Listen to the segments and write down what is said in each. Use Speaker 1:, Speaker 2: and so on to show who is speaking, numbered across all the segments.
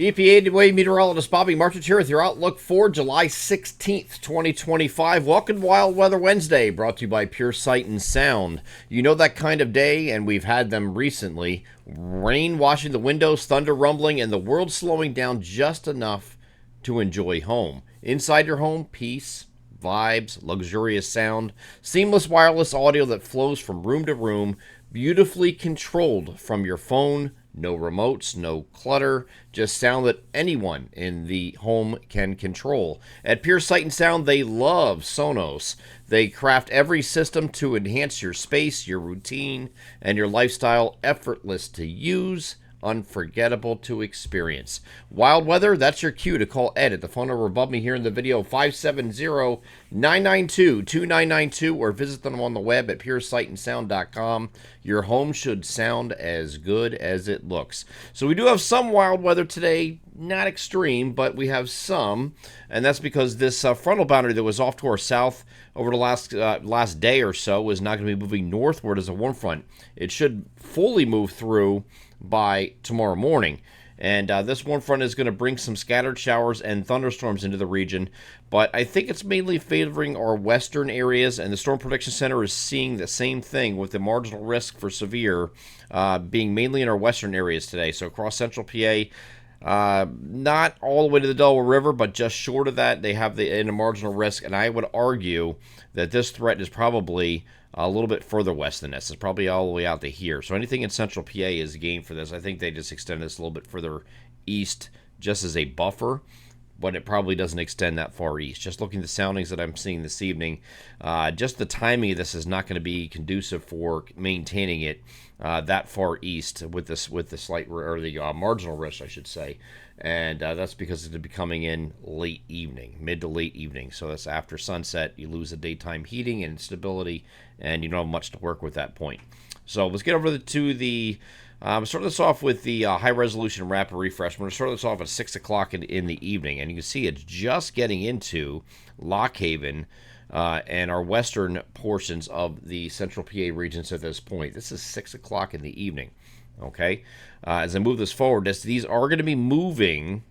Speaker 1: EPA meteorologist Bobby Martich here with your outlook for July 16th, 2025. Welcome to Wild Weather Wednesday, brought to you by Pure Sight and Sound. You know that kind of day, and we've had them recently. Rain washing the windows, thunder rumbling, and the world slowing down just enough to enjoy home. Inside your home, peace, vibes, luxurious sound, seamless wireless audio that flows from room to room, beautifully controlled from your phone. No remotes, no clutter, just sound that anyone in the home can control. At Pure Sight and Sound, they love Sonos. They craft every system to enhance your space, your routine, and your lifestyle, effortless to use, unforgettable to experience. Wild weather, that's your cue to call Ed at the phone number above me here in the video, 570-992-2992, or visit them on the web at puresightandsound.com. Your home should sound as good as it looks. So we do have some wild weather today, not extreme, but we have some, and that's because this frontal boundary that was off to our south over the last day or so is not going to be moving northward as a warm front. It should fully move through by tomorrow morning. And this warm front is going to bring some scattered showers and thunderstorms into the region, but I think it's mainly favoring our western areas, and the Storm Prediction Center is seeing the same thing, with the marginal risk for severe being mainly in our western areas today. So across central PA, not all the way to the Delaware River, but just short of that, they have the marginal risk, and I would argue that this threat is probably a little bit further west than this. It's probably all the way out to here. So anything in central PA is gain for this. I think they just extend this a little bit further east just as a buffer, but it probably doesn't extend that far east. Just looking at the soundings that I'm seeing this evening, just the timing of this is not going to be conducive for maintaining it that far east with the slight or the marginal risk, I should say. And that's because it'll be coming in late evening, mid to late evening. So that's after sunset. You lose the daytime heating and stability, and you don't have much to work with at that point. So let's get over to the start this off with the high-resolution rapid refresh. I'm going to start this off at 6 o'clock in the evening, and you can see it's just getting into Lock Haven and our western portions of the central PA regions at this point. This is 6 o'clock in the evening, okay? As I move this forward, these are going to be moving,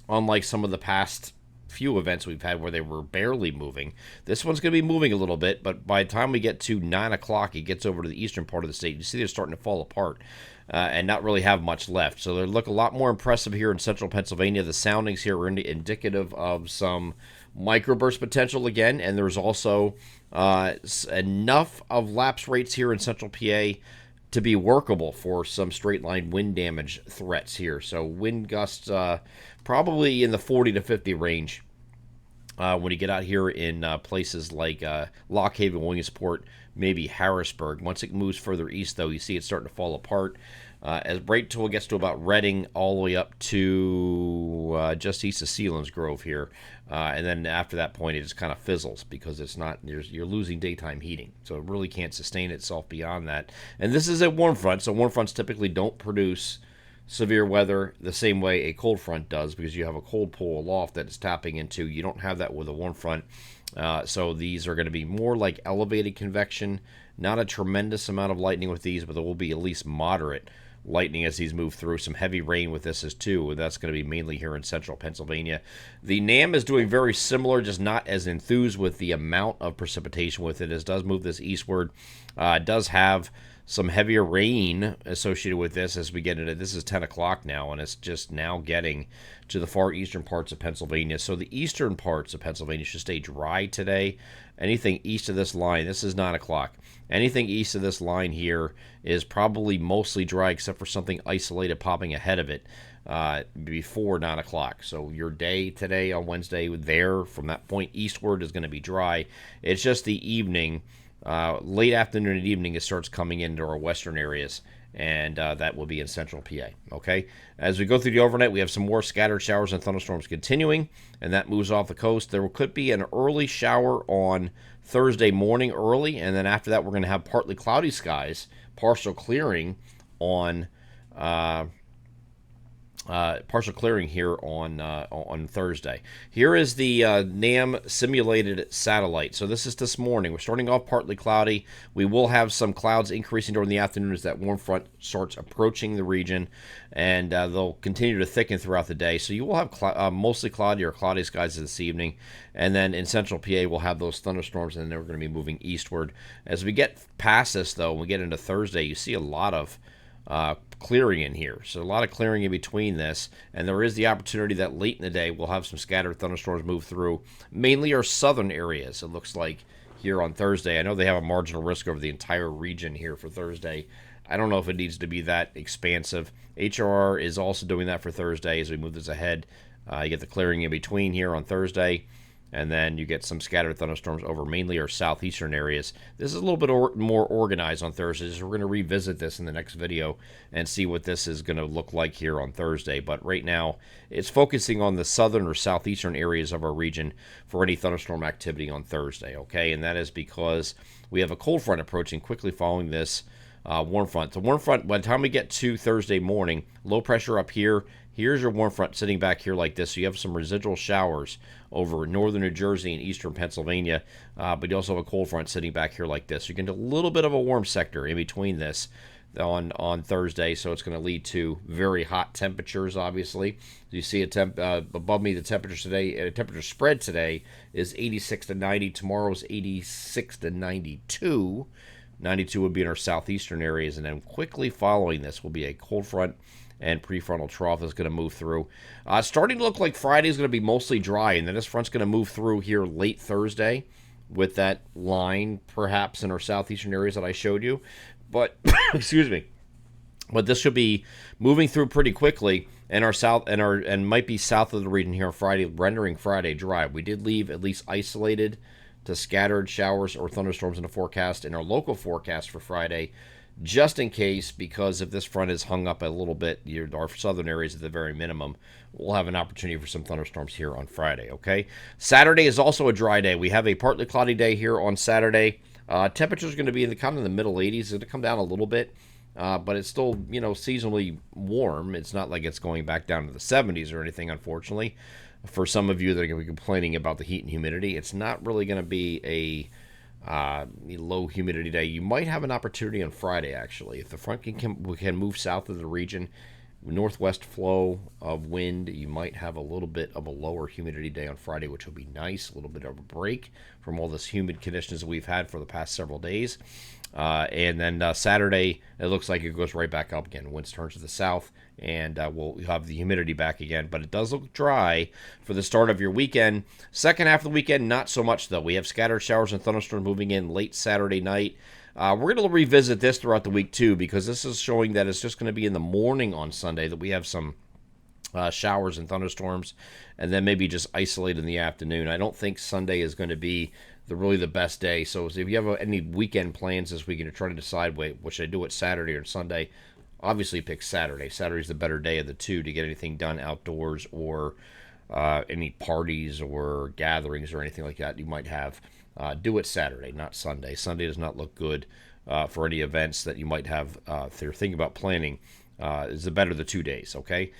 Speaker 1: unlike some of the past few events we've had where they were barely moving. This one's going to be moving a little bit, but by the time we get to 9 o'clock, it gets over to the eastern part of the state. You see they're starting to fall apart and not really have much left. So they look a lot more impressive here in central Pennsylvania. The soundings here are indicative of some microburst potential again, and there's also enough of lapse rates here in central PA to be workable for some straight line wind damage threats here. So wind gusts probably in the 40 to 50 range when you get out here in places like Lock Haven, Williamsport, maybe Harrisburg. Once it moves further east, though, you see it starting to fall apart. As right till it gets to about Reading, all the way up to just east of Sealands Grove here. And then after that point, it just kind of fizzles because it's not, you're losing daytime heating. So it really can't sustain itself beyond that. And this is a warm front, so warm fronts typically don't produce severe weather the same way a cold front does, because you have a cold pool aloft that it's tapping into. You don't have that with a warm front. So these are going to be more like elevated convection. Not a tremendous amount of lightning with these, but there will be at least moderate lightning as these move through. Some heavy rain with this as too. That's going to be mainly here in central Pennsylvania. The NAM is doing very similar, just not as enthused with the amount of precipitation with it. It does move this eastward. It does have some heavier rain associated with this as we get into, this is 10 o'clock now, and it's just now getting to the far eastern parts of Pennsylvania. So the eastern parts of Pennsylvania should stay dry today. Anything east of this line, this is 9 o'clock. Anything east of this line here is probably mostly dry, except for something isolated popping ahead of it before 9 o'clock. So your day today on Wednesday there from that point eastward is going to be dry. It's just the evening, late afternoon and evening, it starts coming into our western areas, and that will be in central PA. Okay, as we go through the overnight, we have some more scattered showers and thunderstorms continuing, and that moves off the coast. There could be an early shower on Thursday morning early, and then after that we're going to have partly cloudy skies, partial clearing on partial clearing here on Thursday. Here is the NAM simulated satellite. So this morning. We're starting off partly cloudy. We will have some clouds increasing during the afternoon as that warm front starts approaching the region, and they'll continue to thicken throughout the day. So you will have mostly cloudy or cloudy skies this evening, and then in central PA we'll have those thunderstorms, and then we're going to be moving eastward. As we get past this, though, when we get into Thursday, you see a lot of clearing in here. So a lot of clearing in between this, and there is the opportunity that late in the day we'll have some scattered thunderstorms move through, mainly our southern areas, it looks like, here on Thursday. I know they have a marginal risk over the entire region here for Thursday. I don't know if it needs to be that expansive. HRR is also doing that for Thursday as we move this ahead. You get the clearing in between here on Thursday, and then you get some scattered thunderstorms over mainly our southeastern areas. This is a little bit more organized on Thursday, so we're going to revisit this in the next video and see what this is going to look like here on Thursday. But right now, it's focusing on the southern or southeastern areas of our region for any thunderstorm activity on Thursday, okay? And that is because we have a cold front approaching quickly following this warm front. The warm front, by the time we get to Thursday morning, low pressure up here. Here's your warm front sitting back here like this. So you have some residual showers over northern New Jersey and eastern Pennsylvania, but you also have a cold front sitting back here like this. You can do a little bit of a warm sector in between this on Thursday, so it's going to lead to very hot temperatures, obviously. You see above me, the temperature today, temperature spread today is 86 to 90. Tomorrow's 86 to 92. 92 would be in our southeastern areas, and then quickly following this will be a cold front and prefrontal trough is going to move through. Starting to look like Friday is going to be mostly dry, and then this front's going to move through here late Thursday with that line perhaps in our southeastern areas that I showed you. But, excuse me, but this should be moving through pretty quickly and might be south of the region here on Friday, rendering Friday dry. We did leave at least isolated to scattered showers or thunderstorms in the forecast in our local forecast for Friday, just in case, because if this front is hung up a little bit, our southern areas at the very minimum, we'll have an opportunity for some thunderstorms here on Friday, okay? Saturday is also a dry day. We have a partly cloudy day here on Saturday. Temperatures are going to be in the middle 80s. It's going to come down a little bit, but it's still, seasonally warm. It's not like it's going back down to the 70s or anything, unfortunately. For some of you that are going to be complaining about the heat and humidity, it's not really going to be a low humidity day. You might have an opportunity on Friday, actually. If the front can move south of the region, northwest flow of wind, you might have a little bit of a lower humidity day on Friday, which will be nice. A little bit of a break from all this humid conditions that we've had for the past several days. And then Saturday, it looks like it goes right back up again. Winds turns to the south, and we'll have the humidity back again. But it does look dry for the start of your weekend. Second half of the weekend, not so much, though. We have scattered showers and thunderstorms moving in late Saturday night. We're going to revisit this throughout the week, too, because this is showing that it's just going to be in the morning on Sunday that we have some showers and thunderstorms, and then maybe just isolated in the afternoon. I don't think Sunday is going to be really the best day. So if you have any weekend plans this weekend, you're trying to decide, what should I do it Saturday or Sunday? Obviously pick Saturday. Saturday's the better day of the two to get anything done outdoors or any parties or gatherings or anything like that you might have. Do it Saturday, not Sunday. Sunday does not look good for any events that you might have if you're thinking about planning. Is the better the 2 days, okay?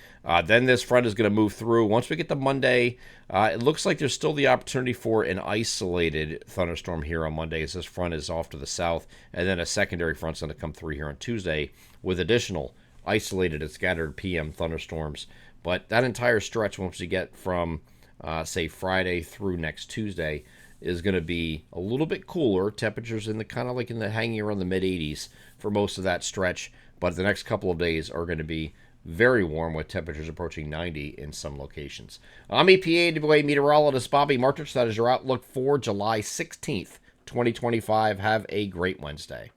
Speaker 1: Then this front is going to move through. Once we get to Monday, it looks like there's still the opportunity for an isolated thunderstorm here on Monday as this front is off to the south, and then a secondary front's going to come through here on Tuesday with additional isolated and scattered PM thunderstorms. But that entire stretch, once you get from, say, Friday through next Tuesday, is going to be a little bit cooler. Temperatures in the hanging around the mid-80s for most of that stretch. But the next couple of days are going to be very warm with temperatures approaching 90 in some locations. I'm EPAWA meteorologist Bobby Martich. That is your outlook for July 16th, 2025. Have a great Wednesday.